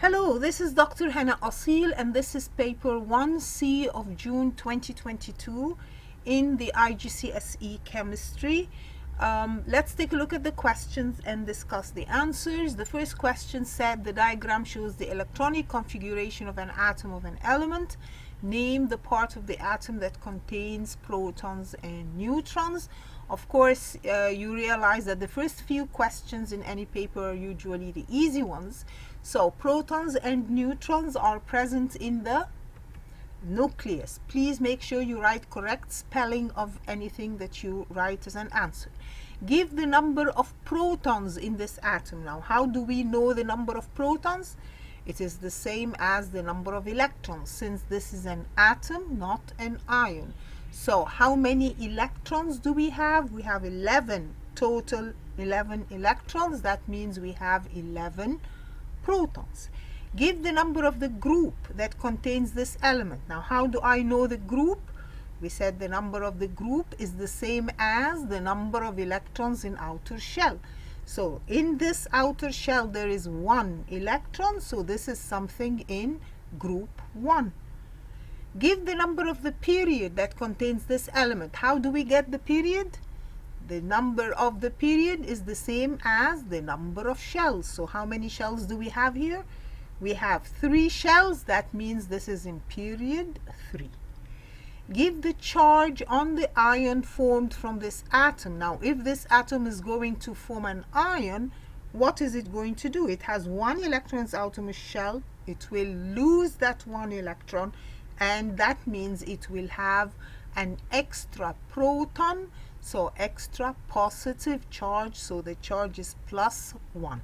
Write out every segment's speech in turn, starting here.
Hello, this is Dr. Hanaa Assil and this is paper 1C of June 2022 in the IGCSE chemistry. Let's take a look at the questions and discuss the answers. The first question said the diagram shows the electronic configuration of an atom of an element. Name the part of the atom that contains protons and neutrons. Of course, you realize that the first few questions in any paper are usually the easy ones. So protons and neutrons are present in the nucleus. Please make sure you write correct spelling of anything that you write as an answer. Give the number of protons in this atom. Now, how do we know the number of protons? It is the same as the number of electrons, since this is an atom, not an ion. So how many electrons do we have? We have 11 total, 11 electrons. That means we have 11 protons. Give the number of the group that contains this element. Now, how do I know the group? We said the number of the group is the same as the number of electrons in outer shell. So in this outer shell there is 1 electron, so this is something in group 1. Give the number of the period that contains this element. How do we get the period? The number of the period is the same as the number of shells. So how many shells do we have here? We have 3 shells. That means this is in period 3. Give the charge on the ion formed from this atom. Now, if this atom is going to form an ion, what is it going to do? It has 1 electron in its outermost shell. It will lose that 1 electron, and that means it will have an extra proton, so extra positive charge, so the charge is +1.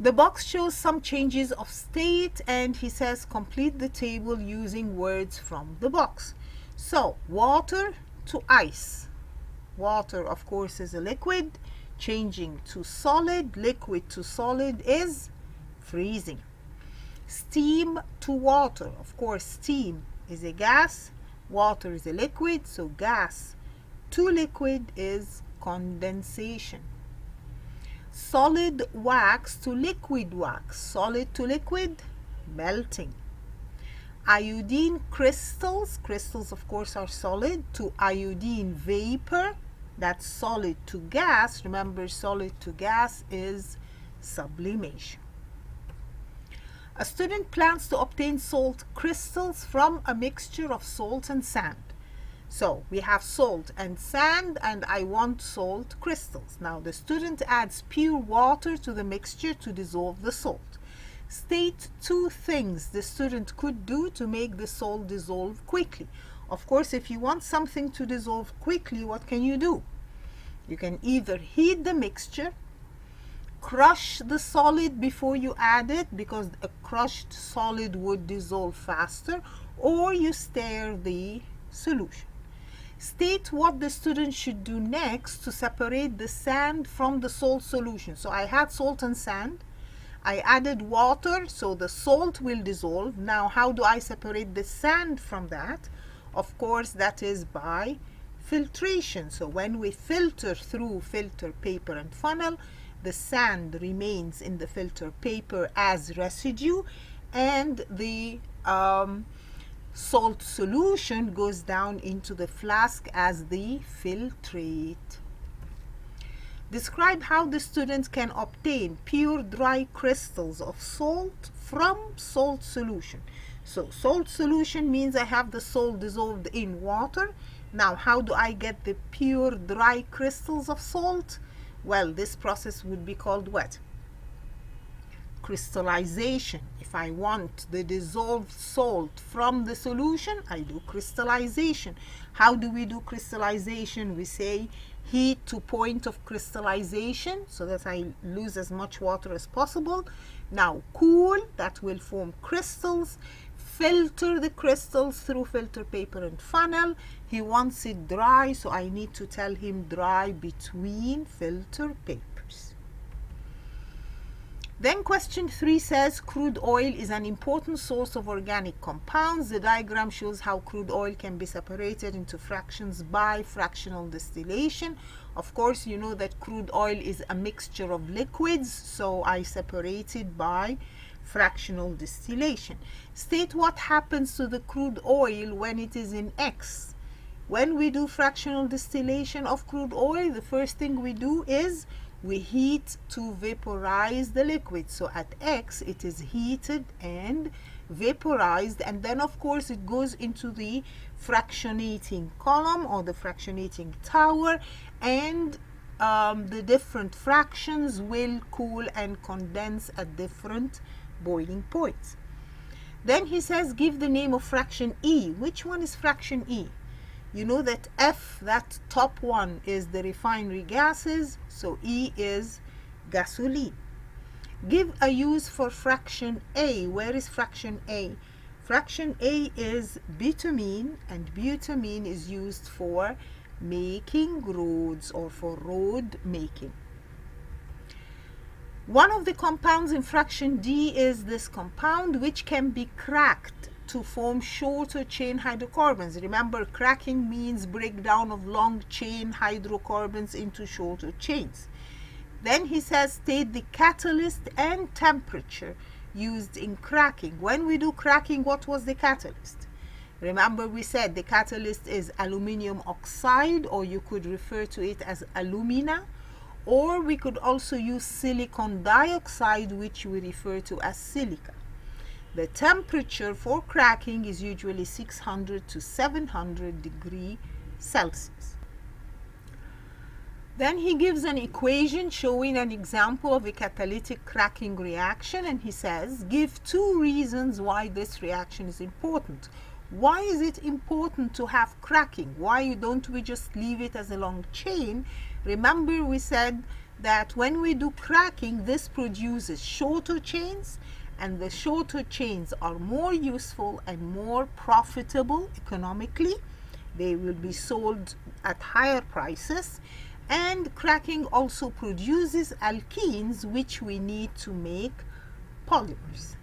The box shows some changes of state, and he says complete the table using words from the box. So water to ice. Water, of course, is a liquid. Changing to solid, liquid to solid is freezing. Steam to water. Of course, steam is a gas. Water is a liquid, so gas to liquid is condensation. Solid wax to liquid wax. Solid to liquid, melting. Iodine crystals. Crystals, of course, are solid. To iodine vapor. That's solid to gas. Remember, solid to gas is sublimation. A student plans to obtain salt crystals from a mixture of salt and sand. So we have salt and sand, and I want salt crystals. Now the student adds pure water to the mixture to dissolve the salt. State 2 things the student could do to make the salt dissolve quickly. Of course, if you want something to dissolve quickly, what can you do? You can either heat the mixture, crush the solid before you add it, because a crushed solid would dissolve faster, or you stir the solution. State what the student should do next to separate the sand from the salt solution. So I had salt and sand. I added water, so the salt will dissolve. Now, how do I separate the sand from that? Of course, that is by filtration. So when we filter through filter paper and funnel, the sand remains in the filter paper as residue, and the salt solution goes down into the flask as the filtrate. Describe how the student can obtain pure dry crystals of salt from salt solution. So salt solution means I have the salt dissolved in water. Now, how do I get the pure dry crystals of salt? Well, this process would be called what? Crystallization. If I want the dissolved salt from the solution, I do crystallization. How do we do crystallization? We say heat to point of crystallization so that I lose as much water as possible. Now cool, that will form crystals. Filter the crystals through filter paper and funnel. He wants it dry, so I need to tell him dry between filter papers. Then question 3 says crude oil is an important source of organic compounds. The diagram shows how crude oil can be separated into fractions by fractional distillation. Of course, you know that crude oil is a mixture of liquids, so I separated by fractional distillation. State what happens to the crude oil when it is in X. When we do fractional distillation of crude oil, the first thing we do is we heat to vaporize the liquid. So at X it is heated and vaporized, and then of course it goes into the fractionating column or the fractionating tower, and the different fractions will cool and condense at different boiling points. Then he says give the name of fraction E. Which one is fraction E? You know that F, that top one, is the refinery gases, so E is gasoline. Give a use for fraction A. Where is fraction A? Fraction A is butadiene, and butadiene is used for making roads or for road making. One of the compounds in fraction D is this compound, which can be cracked to form shorter chain hydrocarbons. Remember, cracking means breakdown of long chain hydrocarbons into shorter chains. Then he says state the catalyst and temperature used in cracking. When we do cracking, what was the catalyst? Remember, we said the catalyst is aluminium oxide, or you could refer to it as alumina, or we could also use silicon dioxide, which we refer to as silica. The temperature for cracking is usually 600 to 700 degrees Celsius. Then he gives an equation showing an example of a catalytic cracking reaction, and he says give 2 reasons why this reaction is important. Why is it important to have cracking? Why don't we just leave it as a long chain? Remember, we said that when we do cracking, this produces shorter chains, and the shorter chains are more useful and more profitable economically. They will be sold at higher prices. And cracking also produces alkenes, which we need to make polymers.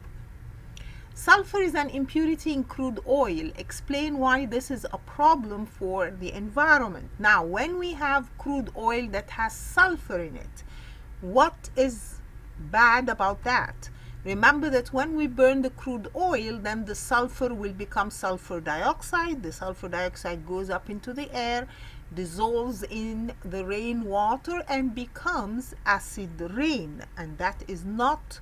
Sulfur is an impurity in crude oil. Explain why this is a problem for the environment. Now, when we have crude oil that has sulfur in it, what is bad about that? Remember that when we burn the crude oil, then the sulfur will become sulfur dioxide. The sulfur dioxide goes up into the air, dissolves in the rainwater, and becomes acid rain, and that is not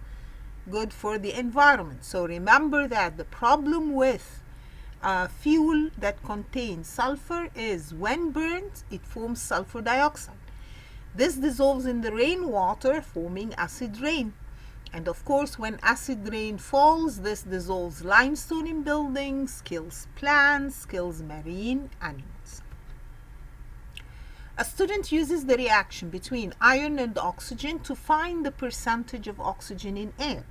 good for the environment. So remember that the problem with fuel that contains sulfur is when burnt, it forms sulfur dioxide. This dissolves in the rainwater, forming acid rain. And of course, when acid rain falls, this dissolves limestone in buildings, kills plants, kills marine animals. A student uses the reaction between iron and oxygen to find the percentage of oxygen in air.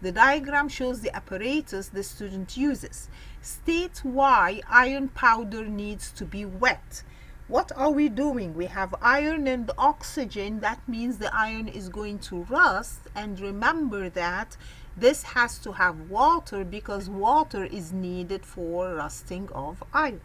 The diagram shows the apparatus the student uses. State why iron powder needs to be wet. What are we doing? We have iron and oxygen. That means the iron is going to rust. And remember that this has to have water because water is needed for rusting of iron.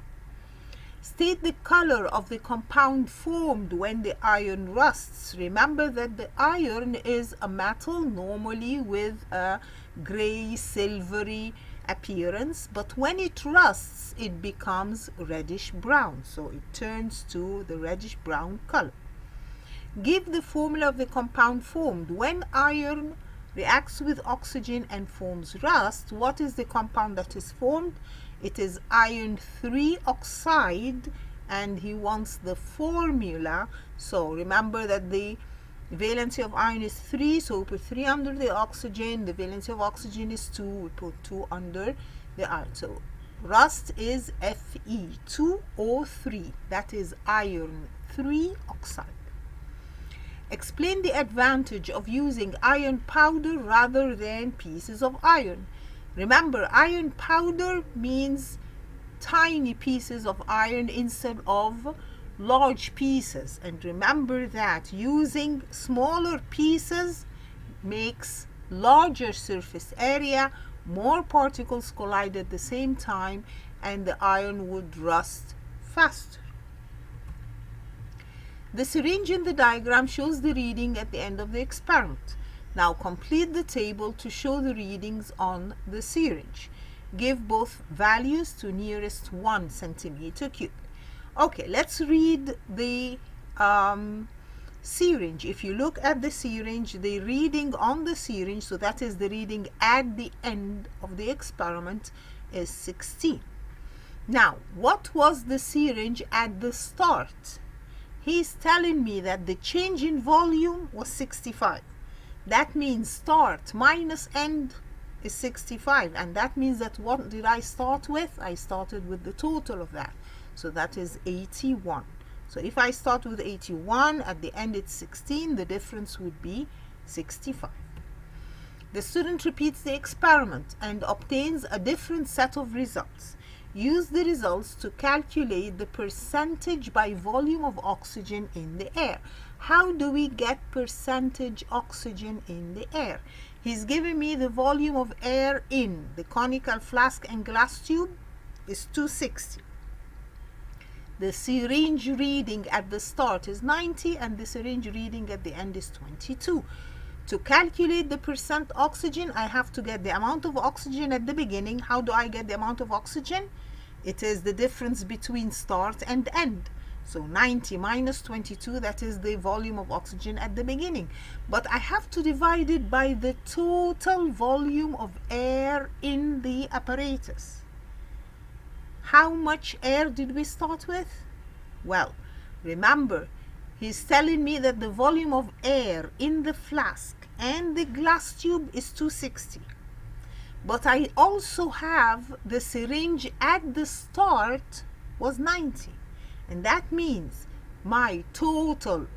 State the color of the compound formed when the iron rusts. Remember that the iron is a metal normally with a gray, silvery appearance, but when it rusts, it becomes reddish brown. So it turns to the reddish brown color. Give the formula of the compound formed. When iron reacts with oxygen and forms rust, what is the compound that is formed? It is iron 3 oxide, and he wants the formula. So remember that the valency of iron is 3, so we put 3 under the oxygen. The valency of oxygen is 2, we put 2 under the iron. So rust is Fe2O3, that is iron 3 oxide. Explain the advantage of using iron powder rather than pieces of iron. Remember, iron powder means tiny pieces of iron instead of large pieces. And remember that using smaller pieces makes larger surface area, more particles collide at the same time, and the iron would rust faster. The syringe in the diagram shows the reading at the end of the experiment. Now complete the table to show the readings on the syringe. Give both values to nearest 1 centimeter cube. Okay, let's read the syringe. If you look at the syringe, the reading on the syringe, so that is the reading at the end of the experiment, is 16. Now, what was the syringe at the start? He's telling me that the change in volume was 65. That means start minus end is 65, and that means that what did I start with? I started with the total of that, so that is 81. So if I start with 81, at the end it's 16, the difference would be 65. The student repeats the experiment and obtains a different set of results. Use the results to calculate the percentage by volume of oxygen in the air. How do we get percentage oxygen in the air? He's giving me the volume of air in the conical flask and glass tube is 260. The syringe reading at the start is 90 and the syringe reading at the end is 22. To calculate the percent oxygen, I have to get the amount of oxygen at the beginning. How do I get the amount of oxygen? It is the difference between start and end. So 90 minus 22, that is the volume of oxygen at the beginning. But I have to divide it by the total volume of air in the apparatus. How much air did we start with? Well, remember, he's telling me that the volume of air in the flask and the glass tube is 260. But I also have the syringe at the start was 90. And that means my total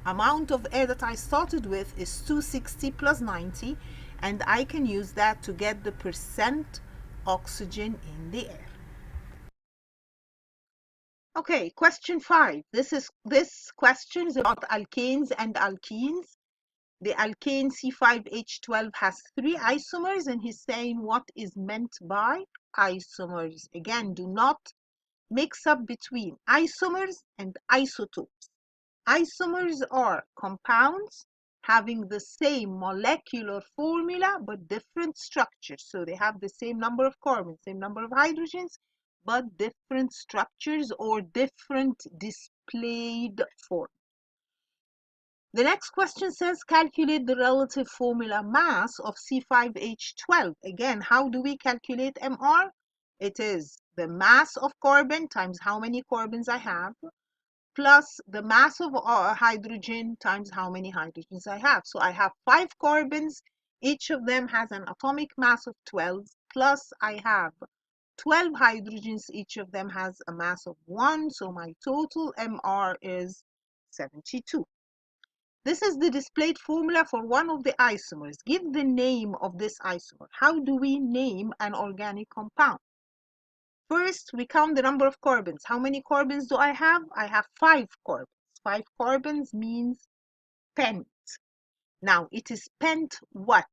amount of air that I started with is 260 plus 90. And I can use that to get the percent oxygen in the air. Okay, question 5. This question is about alkanes and alkenes. The alkane C5H12 has 3 isomers, and he's saying what is meant by isomers. Again, do not mix up between isomers and isotopes. Isomers are compounds having the same molecular formula but different structures. So they have the same number of carbons, same number of hydrogens, but different structures or different displayed form. The next question says calculate the relative formula mass of C5H12. Again, how do we calculate MR? It is the mass of carbon times how many carbons I have, plus the mass of hydrogen times how many hydrogens I have. So I have 5 carbons, each of them has an atomic mass of 12, plus I have 12 hydrogens, each of them has a mass of 1, so my total MR is 72. This is the displayed formula for one of the isomers. Give the name of this isomer. How do we name an organic compound? First, we count the number of carbons. How many carbons do I have? I have 5 carbons. 5 carbons means pent. Now, it is pent what?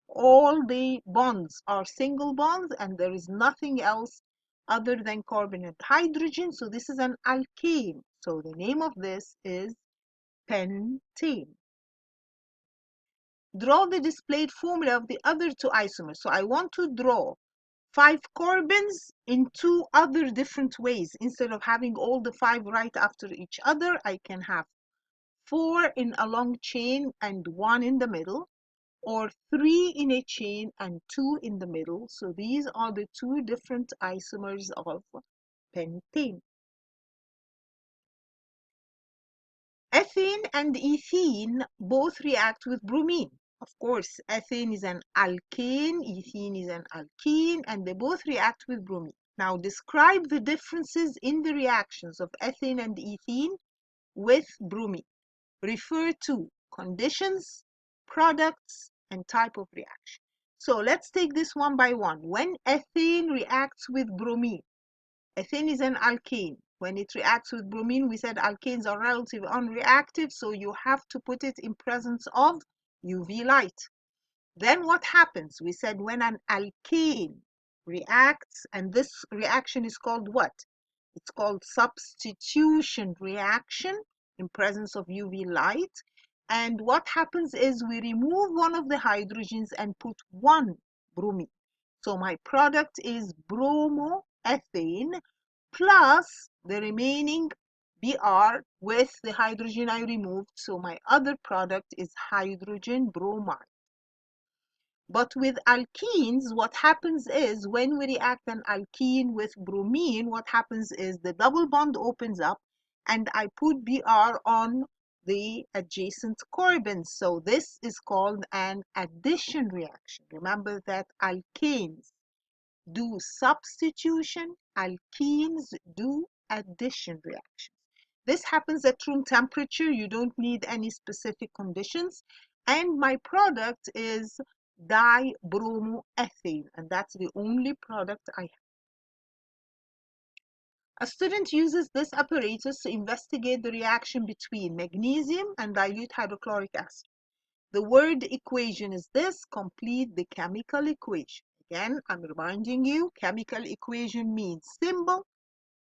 All the bonds are single bonds and there is nothing else other than carbon and hydrogen. So this is an alkane. So the name of this is pentane. Draw the displayed formula of the other 2 isomers. So I want to draw 5 carbons in 2 other different ways. Instead of having all the 5 right after each other, I can have 4 in a long chain and 1 in the middle, or 3 in a chain and 2 in the middle. So these are the 2 different isomers of pentane. Ethane and ethene both react with bromine. Of course, ethane is an alkane, ethene is an alkene, and they both react with bromine. Now describe the differences in the reactions of ethane and ethene with bromine. Refer to conditions, products, and type of reaction. So let's take this one by one. When ethane reacts with bromine, ethane is an alkane. When it reacts with bromine, we said alkanes are relatively unreactive, so you have to put it in presence of UV light. Then what happens? We said when an alkane reacts, and this reaction is called what? It's called substitution reaction in presence of UV light. And what happens is we remove one of the hydrogens and put one bromine. So my product is bromoethane plus the remaining Br with the hydrogen I removed. So my other product is hydrogen bromide. But with alkenes, what happens is when we react an alkene with bromine, what happens is the double bond opens up and I put Br on the adjacent carbons. So this is called an addition reaction. Remember that alkanes do substitution, alkenes do addition reaction. This happens at room temperature. You don't need any specific conditions. And my product is dibromoethane, and that's the only product I have. A student uses this apparatus to investigate the reaction between magnesium and dilute hydrochloric acid. The word equation is this: complete the chemical equation. Again, I'm reminding you, chemical equation means symbol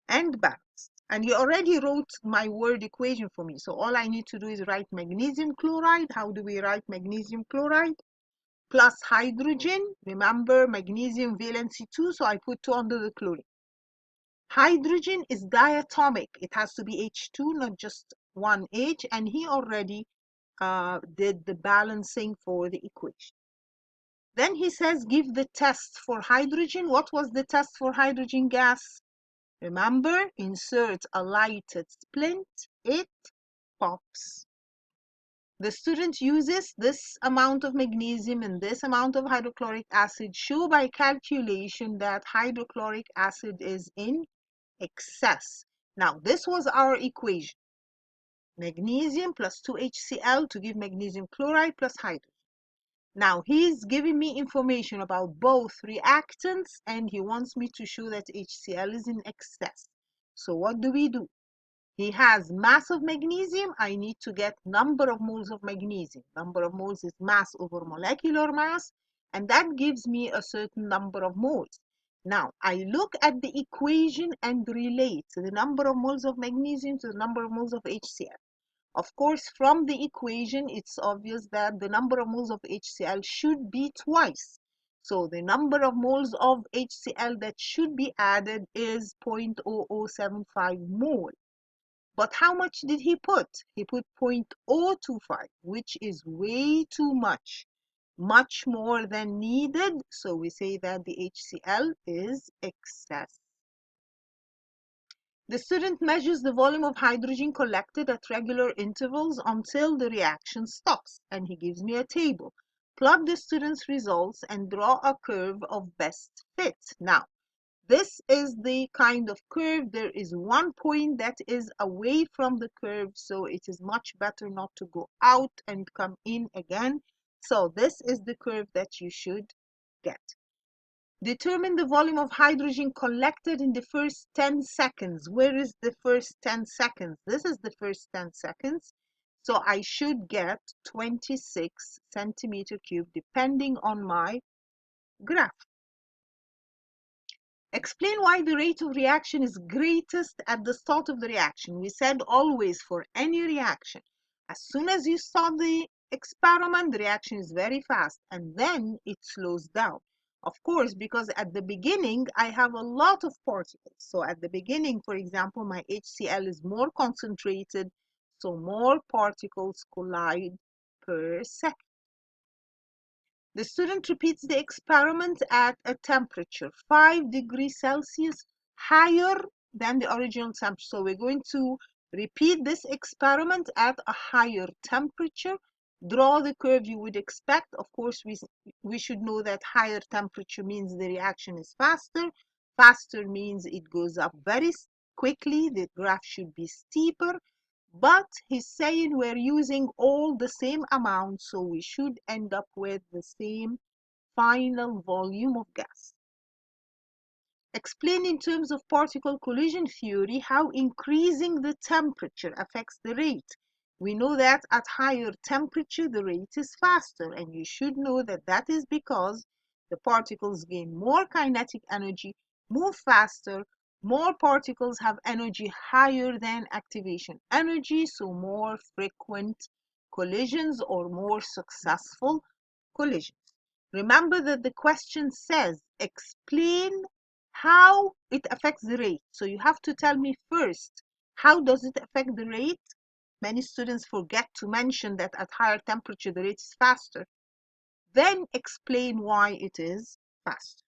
and balanced. And you already wrote my word equation for me. So all I need to do is write magnesium chloride. How do we write magnesium chloride? Plus hydrogen. Remember magnesium valency 2, so I put 2 under the chlorine. Hydrogen is diatomic. It has to be H2, not just one H. And he already did the balancing for the equation. Then he says, give the test for hydrogen. What was the test for hydrogen gas? Remember, insert a lighted splint, it pops. The student uses this amount of magnesium and this amount of hydrochloric acid. Show by calculation that hydrochloric acid is in excess. Now, this was our equation. Magnesium plus 2HCl to give magnesium chloride plus hydrogen. Now, he's giving me information about both reactants and he wants me to show that HCl is in excess. So what do? He has mass of magnesium. I need to get number of moles of magnesium. Number of moles is mass over molecular mass, and that gives me a certain number of moles. Now, I look at the equation and relate the number of moles of magnesium to the number of moles of HCl. Of course, from the equation, it's obvious that the number of moles of HCl should be twice. So the number of moles of HCl that should be added is 0.0075 mole. But how much did he put? He put 0.025, which is way too much more than needed. So we say that the HCl is excess. The student measures the volume of hydrogen collected at regular intervals until the reaction stops, and he gives me a table. Plot the student's results and draw a curve of best fit. Now, this is the kind of curve. There is one point that is away from the curve, so it is much better not to go out and come in again. So this is the curve that you should get. Determine the volume of hydrogen collected in the first 10 seconds. Where is the first 10 seconds? This is the first 10 seconds. So I should get 26 centimeter cube depending on my graph. Explain why the rate of reaction is greatest at the start of the reaction. We said always for any reaction, as soon as you start the experiment, the reaction is very fast and then it slows down. Of course, because at the beginning, I have a lot of particles. So at the beginning, for example, my HCl is more concentrated, so more particles collide per second. The student repeats the experiment at a temperature 5 degrees Celsius higher than the original temperature. So we're going to repeat this experiment at a higher temperature. Draw the curve you would expect. Of course, we should know that higher temperature means the reaction is faster. Faster means it goes up very quickly. The graph should be steeper. But he's saying we're using all the same amount, so we should end up with the same final volume of gas. Explain in terms of particle collision theory how increasing the temperature affects the rate. We know that at higher temperature, the rate is faster, and you should know that that is because the particles gain more kinetic energy, move faster, more particles have energy higher than activation energy, so more frequent collisions or more successful collisions. Remember that the question says, explain how it affects the rate. So you have to tell me first, how does it affect the rate? Many students forget to mention that at higher temperature the rate is faster. Then explain why it is faster.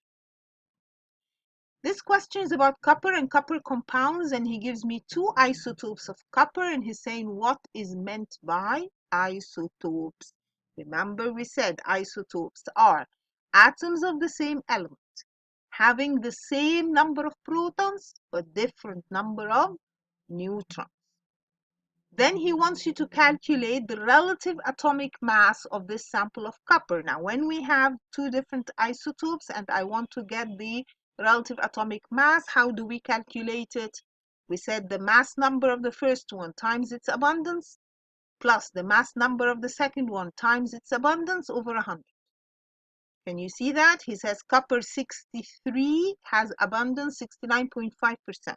This question is about copper and copper compounds, and he gives me two isotopes of copper, and he's saying what is meant by isotopes. Remember, we said isotopes are atoms of the same element having the same number of protons but different number of neutrons. Then he wants you to calculate the relative atomic mass of this sample of copper. Now, when we have two different isotopes and I want to get the relative atomic mass, how do we calculate it? We said the mass number of the first one times its abundance plus the mass number of the second one times its abundance over 100. Can you see that? He says copper 63 has abundance 69.5%.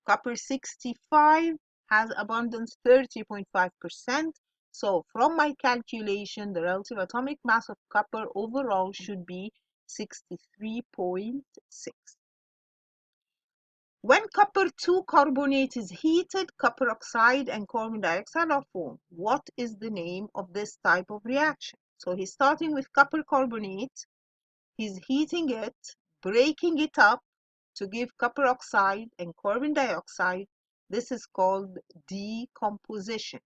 Copper 65 has abundance 30.5%. So from my calculation, the relative atomic mass of copper overall should be 63.6. When copper 2 carbonate is heated, copper oxide and carbon dioxide are formed. What is the name of this type of reaction? So he's starting with copper carbonate. He's heating it, breaking it up to give copper oxide and carbon dioxide. This is called decomposition.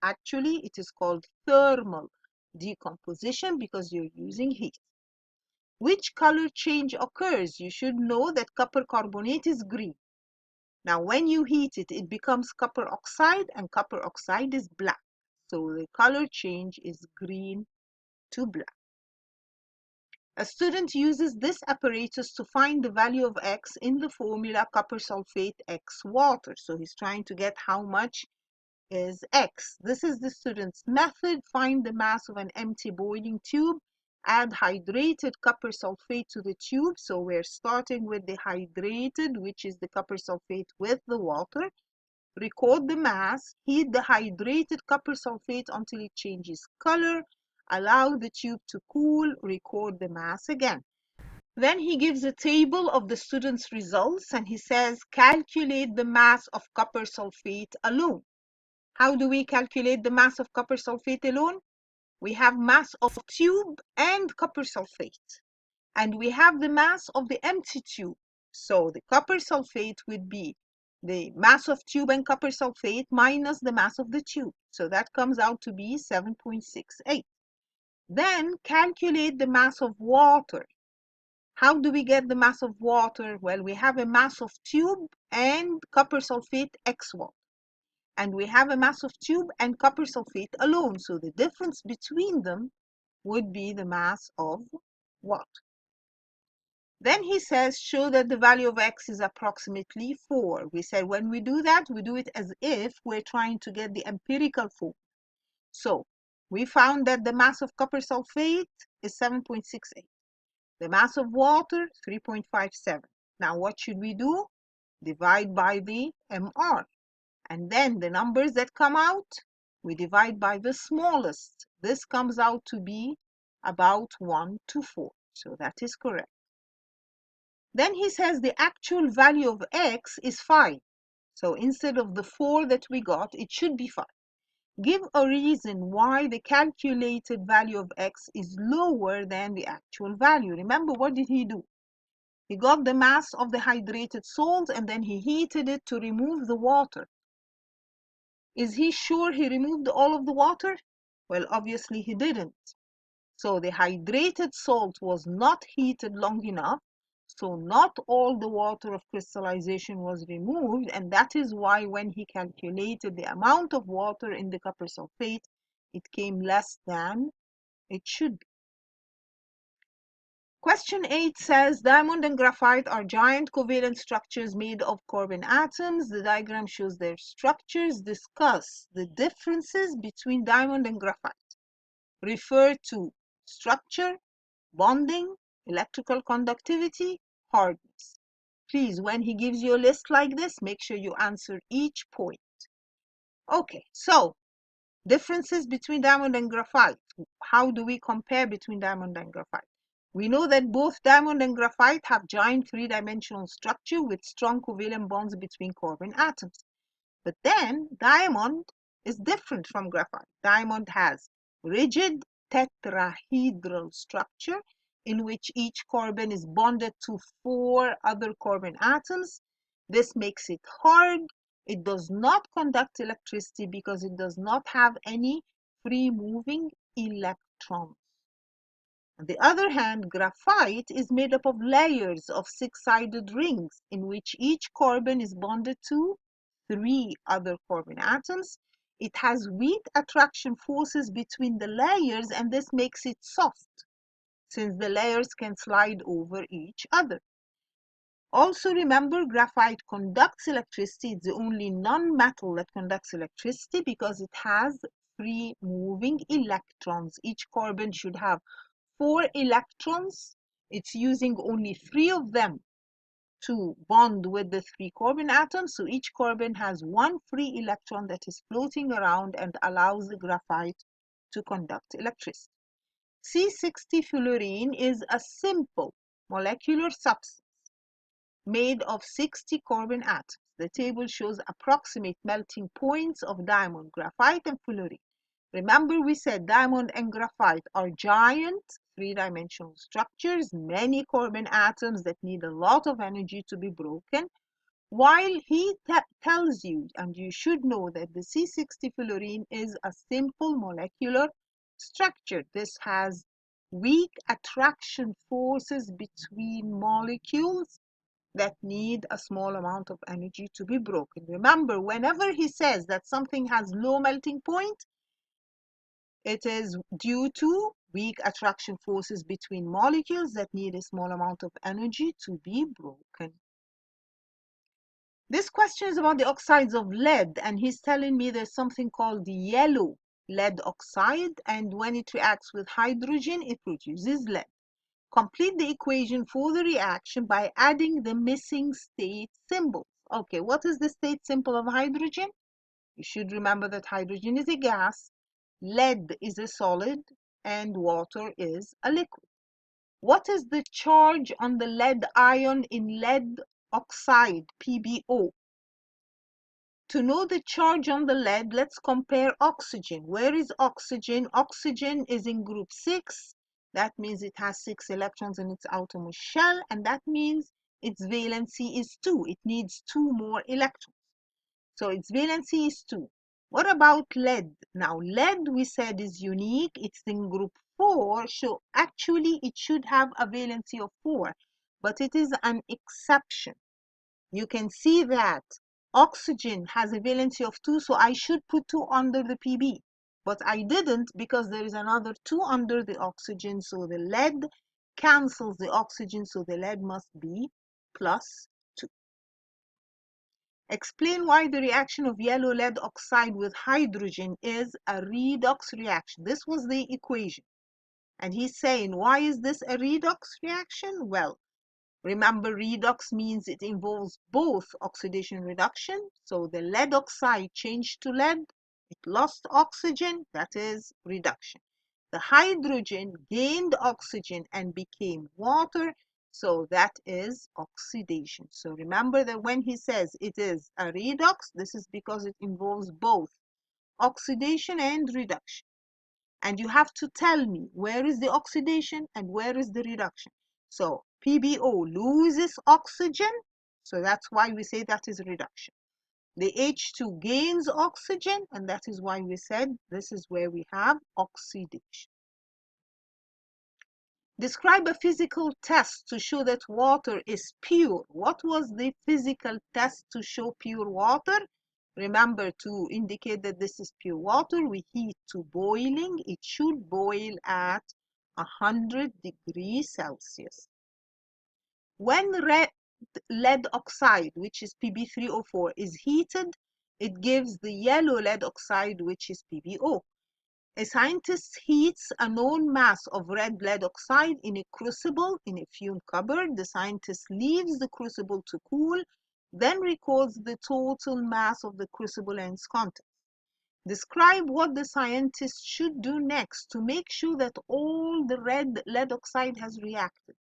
Actually, it is called thermal decomposition because you're using heat. Which color change occurs? You should know that copper carbonate is green. Now, when you heat it, it becomes copper oxide, and copper oxide is black. So the color change is green to black. A student uses this apparatus to find the value of X in the formula copper sulfate X water. So he's trying to get how much is X. This is the student's method. Find the mass of an empty boiling tube. Add hydrated copper sulfate to the tube. So we're starting with the hydrated, which is the copper sulfate with the water. Record the mass. Heat the hydrated copper sulfate until it changes color. Allow the tube to cool, record the mass again. Then he gives a table of the student's results and he says, calculate the mass of copper sulfate alone. How do we calculate the mass of copper sulfate alone? We have mass of tube and copper sulfate. And we have the mass of the empty tube. So the copper sulfate would be the mass of tube and copper sulfate minus the mass of the tube. So that comes out to be 7.68. Then calculate the mass of water. How do we get the mass of water? Well, we have a mass of tube and copper sulfate X water. And we have a mass of tube and copper sulfate alone. So the difference between them would be the mass of water. Then he says, show that the value of X is approximately 4. We said when we do that, we do it as if we're trying to get the empirical form. So we found that the mass of copper sulfate is 7.68. The mass of water, 3.57. Now what should we do? Divide by the MR. And then the numbers that come out, we divide by the smallest. This comes out to be about 1 to 4. So that is correct. Then he says the actual value of X is 5. So instead of the 4 that we got, it should be 5. Give a reason why the calculated value of X is lower than the actual value. Remember, what did he do? He got the mass of the hydrated salt and then he heated it to remove the water. Is he sure he removed all of the water? Well, obviously he didn't. So the hydrated salt was not heated long enough. So not all the water of crystallization was removed, and that is why when he calculated the amount of water in the copper sulfate, it came less than it should be. Question 8 says diamond and graphite are giant covalent structures made of carbon atoms. The diagram shows their structures. Discuss the differences between diamond and graphite. Refer to structure, bonding, electrical conductivity, hardness. Please, when he gives you a list like this, make sure you answer each point. Okay, so differences between diamond and graphite. How do we compare between diamond and graphite? We know that both diamond and graphite have giant three-dimensional structure with strong covalent bonds between carbon atoms. But then diamond is different from graphite. Diamond has rigid tetrahedral structure in which each carbon is bonded to 4 other carbon atoms. This makes it hard. It does not conduct electricity because it does not have any free moving electrons. On the other hand, graphite is made up of layers of 6-sided rings in which each carbon is bonded to 3 other carbon atoms. It has weak attraction forces between the layers, and this makes it soft since the layers can slide over each other. Also remember, graphite conducts electricity. It's the only non-metal that conducts electricity because it has free moving electrons. Each carbon should have 4 electrons. It's using only 3 of them to bond with the 3 carbon atoms. So each carbon has 1 free electron that is floating around and allows the graphite to conduct electricity. C60 fullerene is a simple molecular substance made of 60 carbon atoms. The table shows approximate melting points of diamond, graphite, and fullerene. Remember, we said diamond and graphite are giant three-dimensional structures, many carbon atoms that need a lot of energy to be broken, while he tells you, and you should know, that the C60 fullerene is a simple molecular structure. This has weak attraction forces between molecules that need a small amount of energy to be broken. Remember, whenever he says that something has low melting point, it is due to weak attraction forces between molecules that need a small amount of energy to be broken. This question is about the oxides of lead, and he's telling me there's something called the yellow lead oxide, and when it reacts with hydrogen, it produces lead. Complete the equation for the reaction by adding the missing state symbols. Okay, what is the state symbol of hydrogen? You should remember that hydrogen is a gas, lead is a solid, and water is a liquid. What is the charge on the lead ion in lead oxide, PbO? To know the charge on the lead, let's compare oxygen. Where is oxygen? Oxygen is in group 6. That means it has 6 electrons in its outermost shell, and that means its valency is 2. It needs 2 more electrons. So its valency is 2. What about lead? Now, lead, we said, is unique. It's in group 4, so actually it should have a valency of 4, but it is an exception. You can see that oxygen has a valency of 2, so I should put 2 under the Pb. But I didn't because there is another 2 under the oxygen, so the lead cancels the oxygen, so the lead must be plus 2. Explain why the reaction of yellow lead oxide with hydrogen is a redox reaction. This was the equation. And he's saying, why is this a redox reaction? Well, remember, redox means it involves both oxidation and reduction. So the lead oxide changed to lead, it lost oxygen, that is reduction. The hydrogen gained oxygen and became water, so that is oxidation. So remember that when he says it is a redox, this is because it involves both oxidation and reduction. And you have to tell me where is the oxidation and where is the reduction. So PbO loses oxygen, so that's why we say that is reduction. The H2 gains oxygen, and that is why we said this is where we have oxidation. Describe a physical test to show that water is pure. What was the physical test to show pure water? Remember, to indicate that this is pure water, we heat to boiling. It should boil at 100 degrees Celsius. When red lead oxide, which is Pb3O4, is heated, it gives the yellow lead oxide, which is PbO. A scientist heats a known mass of red lead oxide in a crucible in a fume cupboard. The scientist leaves the crucible to cool, then records the total mass of the crucible and its contents. Describe what the scientist should do next to make sure that all the red lead oxide has reacted.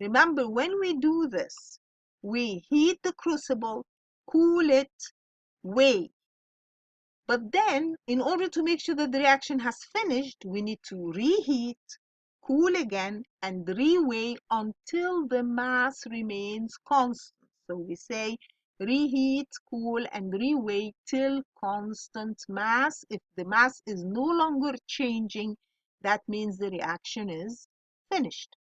Remember, when we do this, we heat the crucible, cool it, weigh. But then, in order to make sure that the reaction has finished, we need to reheat, cool again, and reweigh until the mass remains constant. So we say reheat, cool, and reweigh till constant mass. If the mass is no longer changing, that means the reaction is finished.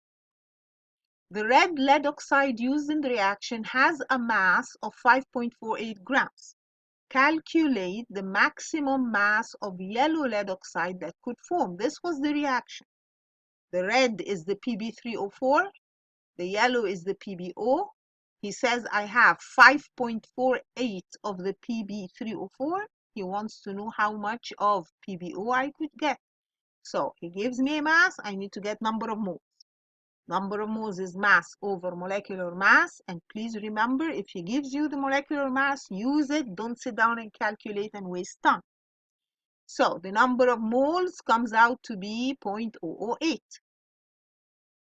The red lead oxide used in the reaction has a mass of 5.48 grams. Calculate the maximum mass of yellow lead oxide that could form. This was the reaction. The red is the Pb3O4, the yellow is the PbO. He says I have 5.48 of the Pb3O4. He wants to know how much of PbO I could get. So he gives me a mass, I need to get number of moles. Number of moles is mass over molecular mass. And please remember, if he gives you the molecular mass, use it. Don't sit down and calculate and waste time. So the number of moles comes out to be 0.008.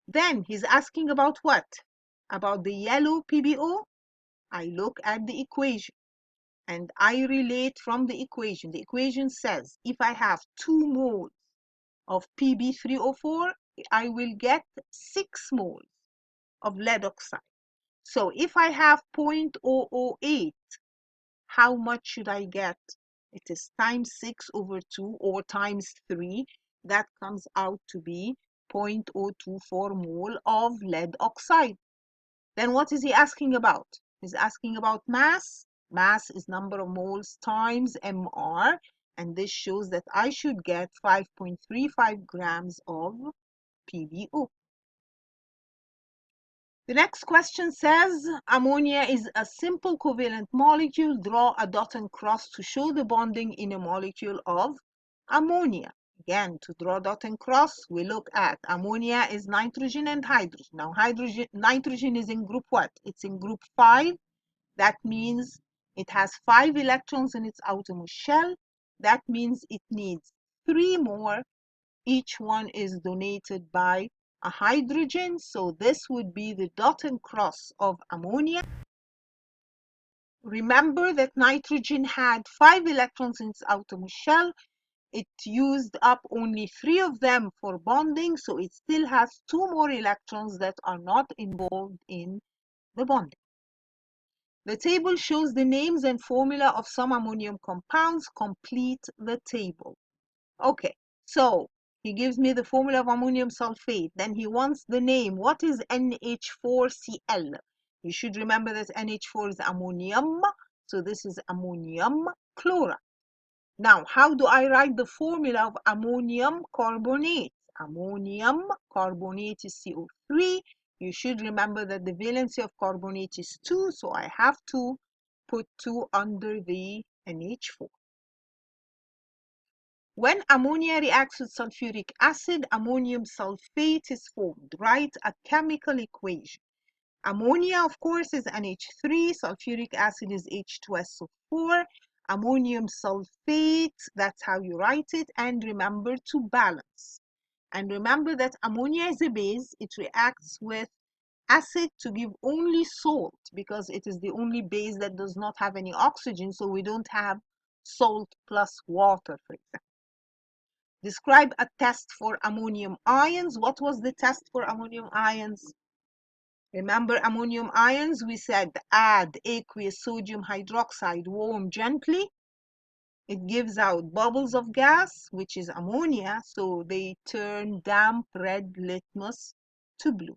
Then he's asking about what? About the yellow PbO. I look at the equation and I relate from the equation. The equation says if I have 2 moles of Pb3O4, I will get 6 moles of lead oxide. So if I have 0.008, how much should I get? It is times 6 over 2 or times 3. That comes out to be 0.024 mole of lead oxide. Then what is he asking about? He's asking about mass. Mass is number of moles times mR. And this shows that I should get 5.35 grams of PbO. The next question says, ammonia is a simple covalent molecule. Draw a dot and cross to show the bonding in a molecule of ammonia. Again, to draw dot and cross, we look at ammonia is nitrogen and hydrogen. Now, nitrogen is in group what? It's in group 5. That means it has 5 electrons in its outermost shell. That means it needs 3 more. Each one is donated by a hydrogen, so this would be the dot and cross of ammonia. Remember that nitrogen had 5 electrons in its outermost shell. It used up only 3 of them for bonding, so it still has 2 more electrons that are not involved in the bonding. The table shows the names and formula of some ammonium compounds. Complete the table. Okay, so he gives me the formula of ammonium sulfate. Then he wants the name. What is NH4Cl? You should remember that NH4 is ammonium. So this is ammonium chloride. Now, how do I write the formula of ammonium carbonate? Ammonium carbonate is CO3. You should remember that the valency of carbonate is 2. So I have to put 2 under the NH4. When ammonia reacts with sulfuric acid, ammonium sulfate is formed. Write a chemical equation. Ammonia, of course, is NH3. Sulfuric acid is H2SO4. Ammonium sulfate, that's how you write it. And remember to balance. And remember that ammonia is a base. It reacts with acid to give only salt because it is the only base that does not have any oxygen. So we don't have salt plus water, for example. Describe a test for ammonium ions. What was the test for ammonium ions? Remember ammonium ions? We said add aqueous sodium hydroxide, warm gently. It gives out bubbles of gas, which is ammonia, so they turn damp red litmus to blue.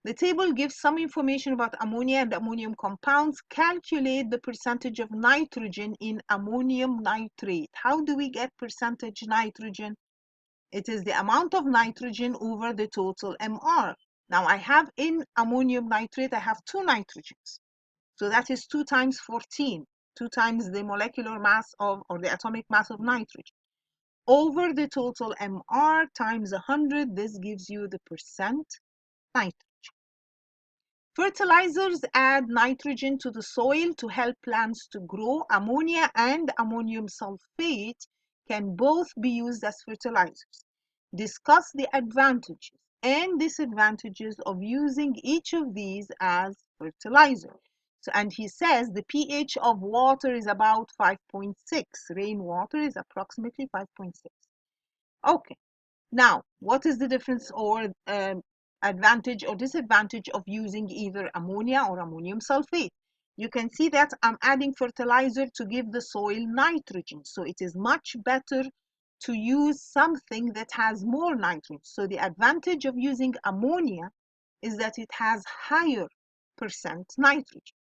The table gives some information about ammonia and ammonium compounds. Calculate the percentage of nitrogen in ammonium nitrate. How do we get percentage nitrogen? It is the amount of nitrogen over the total MR. Now I have in ammonium nitrate, I have 2 nitrogens. So that is 2 times 14, 2 times the molecular mass of, or the atomic mass of nitrogen. Over the total MR times 100, this gives you the percent nitrogen. Fertilizers add nitrogen to the soil to help plants to grow. Ammonia and ammonium sulfate can both be used as fertilizers. Discuss the advantages and disadvantages of using each of these as fertilizer. So, and he says the pH of water is about 5.6. Rainwater is approximately 5.6. Okay. Now, what is the difference or advantage or disadvantage of using either ammonia or ammonium sulfate? You can see that I'm adding fertilizer to give the soil nitrogen. So it is much better to use something that has more nitrogen. So the advantage of using ammonia is that it has higher percent nitrogen.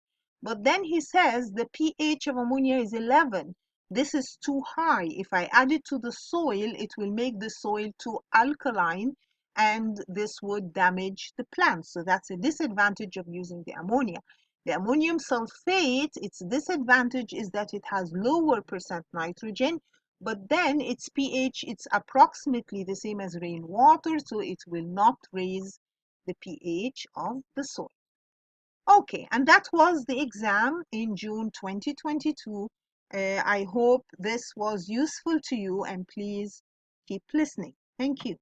But then he says the pH of ammonia is 11. This is too high. If I add it to the soil, it will make the soil too alkaline and this would damage the plants. So that's a disadvantage of using the ammonia. The ammonium sulfate, its disadvantage is that it has lower percent nitrogen, but then its pH, it's approximately the same as rainwater, so it will not raise the pH of the soil. Okay, and that was the exam in June 2022. I hope this was useful to you and please keep listening. Thank you.